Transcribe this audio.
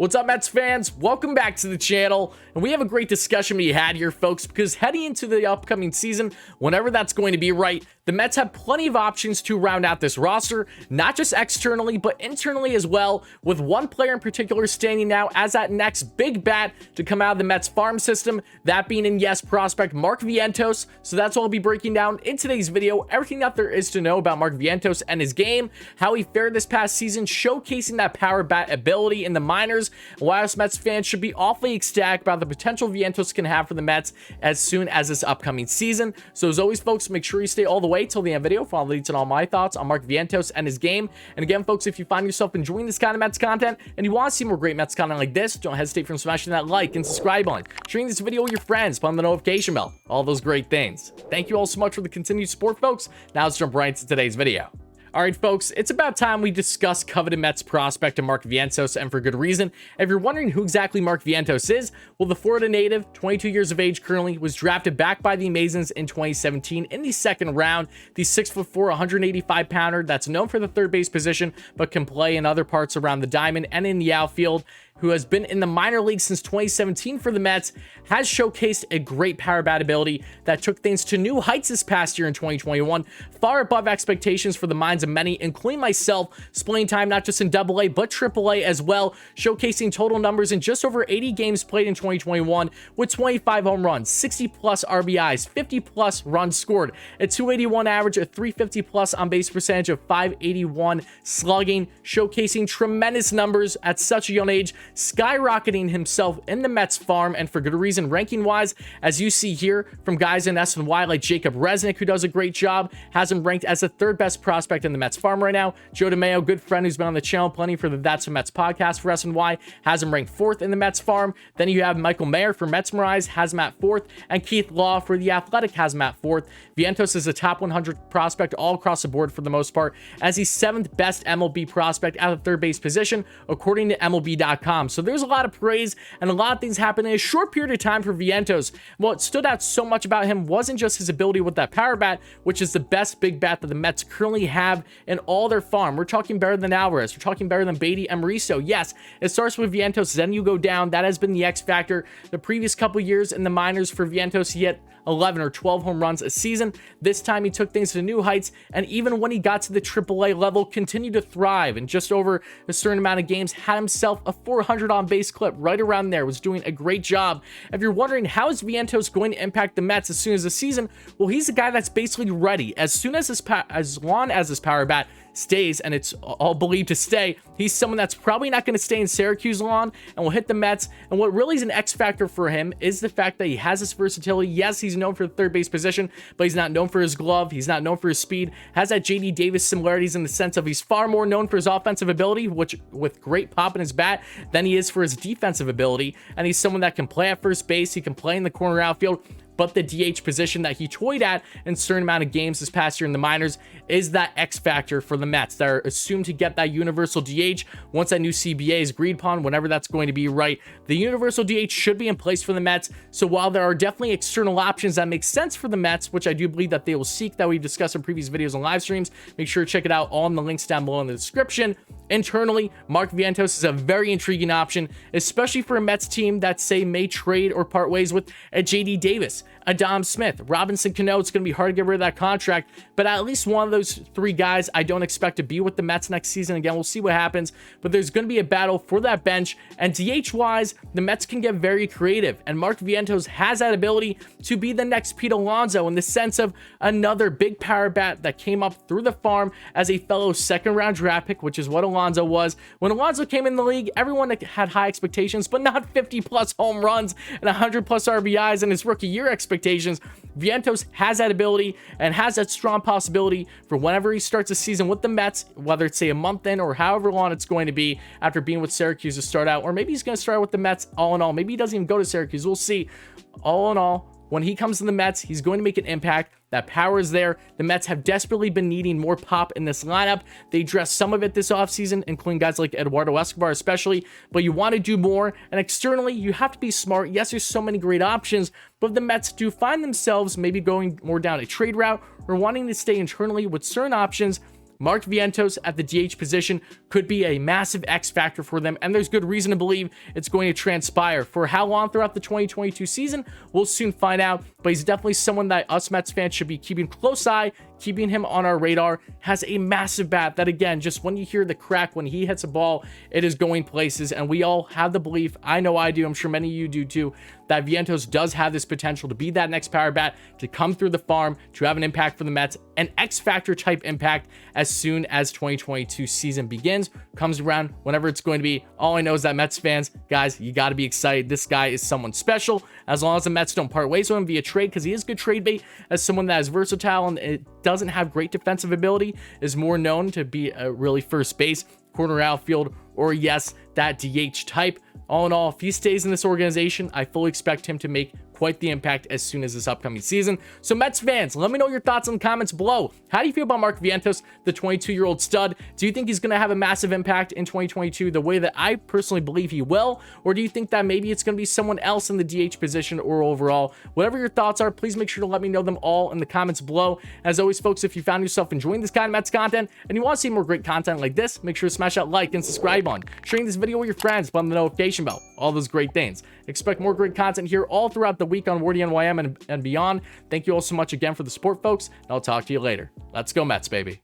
What's up, Mets fans? Welcome back to the channel, and we have a great discussion we had here, folks, because heading into the upcoming season, whenever that's going to be right, the Mets have plenty of options to round out this roster, not just externally, but internally as well, with one player in particular standing now as that next big bat to come out of the Mets farm system, that being in prospect Mark Vientos. So that's what I'll be breaking down in today's video, everything that there is to know about Mark Vientos and his game, how he fared this past season, showcasing that power bat ability in the minors, and why us Mets fans should be awfully ecstatic about the potential Vientos can have for the Mets as soon as this upcoming season. So as always, folks, make sure you stay all the way till the end of the video for all the leads and all my thoughts on Mark Vientos and his game. And again, folks, if you find yourself enjoying this kind of Mets content and you want to see more great Mets content like this, don't hesitate from smashing that like and subscribe button, sharing this video with your friends, put on the notification bell, all those great things. Thank you all so much for the continued support, folks. Now let's jump right into today's video. All right, folks, it's about time we discuss coveted Mets prospect and Mark Vientos, and for good reason. If you're wondering who exactly Mark Vientos is, well, the Florida native, 22 years of age currently, was drafted back by the Amazons in 2017 in the second round. The 6'4", 185-pounder that's known for the third base position, but can play in other parts around the diamond and in the outfield, who has been in the minor leagues since 2017 for the Mets, has showcased a great power bat ability that took things to new heights this past year in 2021, far above expectations for the minds of many, including myself, splitting time not just in AA but AAA as well, showcasing total numbers in just over 80 games played in 2021 with 25 home runs, 60 plus RBIs, 50 plus runs scored, a 281 average, a 350 plus on base percentage, of 581 slugging, showcasing tremendous numbers at such a young age, skyrocketing himself in the Mets farm, and for good reason, ranking wise, as you see here from guys in S&Y like Jacob Resnick, who does a great job, has him ranked as the third best prospect in the Mets farm right now. Joe DeMayo, good friend who's been on the channel plenty for the That's What Mets podcast for S&Y, has him ranked fourth in the Mets farm. Then you have Michael Mayer for Metsmerize, has him at fourth, and Keith Law for The Athletic has him at fourth. Vientos is a top 100 prospect all across the board for the most part, as the seventh best MLB prospect at the third base position, according to MLB.com. So there's a lot of praise and a lot of things happen in a short period of time for Vientos. What stood out so much about him wasn't just his ability with that power bat, which is the best big bat that the Mets currently have in all their farm. We're talking better than Alvarez. We're talking better than Beatty and Mauricio. Yes, it starts with Vientos, then you go down. That has been the X factor. The previous couple years in the minors for Vientos, he hit 11 or 12 home runs a season. This time he took things to new heights, and even when he got to the AAA level, continued to thrive, and just over a certain amount of games had himself a 400 on base clip right around there, was doing a great job. If you're wondering how is Vientos going to impact the Mets as soon as the season, well, he's a guy that's basically ready. As soon as as long as this power bat stays, and it's all believed to stay, he's someone that's probably not going to stay in Syracuse long and will hit the Mets. And what really is an X factor for him is the fact that he has this versatility. Yes, he's known for the third base position, but he's not known for his glove. He's not known for his speed. Has that JD Davis similarities in the sense of he's far more known for his offensive ability, which with great pop in his bat, than he is for his defensive ability. And he's someone that can play at first base. He can play in the corner outfield. But the DH position that he toyed at in a certain amount of games this past year in the minors is that X factor for the Mets. They're assumed to get that universal DH once that new CBA is agreed upon, whenever that's going to be right. The universal DH should be in place for the Mets. So while there are definitely external options that make sense for the Mets, which I do believe that they will seek, that we've discussed in previous videos and live streams, make sure to check it out all in the links down below in the description. Internally, Mark Vientos is a very intriguing option, especially for a Mets team that, say, may trade or part ways with a JD Davis, a Dom Smith, Robinson Cano. It's going to be hard to get rid of that contract, but at least one of those three guys I don't expect to be with the Mets next season. Again, we'll see what happens, but there's going to be a battle for that bench, and DH-wise, the Mets can get very creative, and Mark Vientos has that ability to be the next Pete Alonso in the sense of another big power bat that came up through the farm as a fellow second-round draft pick, which is what Alonso was. When Alonso came in the league, everyone had high expectations, but not 50-plus home runs and 100-plus RBIs in his rookie year expectations. Vientos has that ability and has that strong possibility for whenever he starts a season with the Mets, whether it's, say, a month in or however long it's going to be after being with Syracuse to start out, or maybe he's going to start out with the Mets all in all. Maybe he doesn't even go to Syracuse. We'll see. All in all, when he comes to the Mets, he's going to make an impact. That power is there. The Mets have desperately been needing more pop in this lineup. They addressed some of it this offseason, including guys like Eduardo Escobar especially, but you want to do more, and externally, you have to be smart. Yes, there's so many great options, but if the Mets do find themselves maybe going more down a trade route or wanting to stay internally with certain options, Mark Vientos at the DH position could be a massive X factor for them, and there's good reason to believe it's going to transpire. For how long throughout the 2022 season, we'll soon find out, but he's definitely someone that us Mets fans should be keeping close eye, keeping him on our radar. Has a massive bat that, again, just when you hear the crack when he hits a ball, it is going places, and we all have the belief, I know I do, I'm sure many of you do too, that Vientos does have this potential to be that next power bat, to come through the farm, to have an impact for the Mets, an X factor type impact as soon as 2022 season begins, comes around, whenever it's going to be. All I know is that Mets fans, guys, you got to be excited. This guy is someone special, as long as the Mets don't part ways with him via trade, because he is good trade bait as someone that is versatile and it doesn't have great defensive ability, is more known to be a really first base, corner outfield, or yes, that DH type. All in all, if he stays in this organization, I fully expect him to make quite the impact as soon as this upcoming season. So Mets fans, let me know your thoughts in the comments below. How do you feel about Mark Vientos, the 22-year-old stud? Do you think he's going to have a massive impact in 2022 the way that I personally believe he will? Or do you think that maybe it's going to be someone else in the DH position or overall? Whatever your thoughts are, please make sure to let me know them all in the comments below. As always, folks, if you found yourself enjoying this kind of Mets content and you want to see more great content like this, make sure to smash that like and subscribe button, sharing this video with your friends, button the notification bell, all those great things. Expect more great content here all throughout the week on WardyNYM and beyond. Thank you all so much again for the support, folks, and I'll talk to you later. Let's go Mets, baby.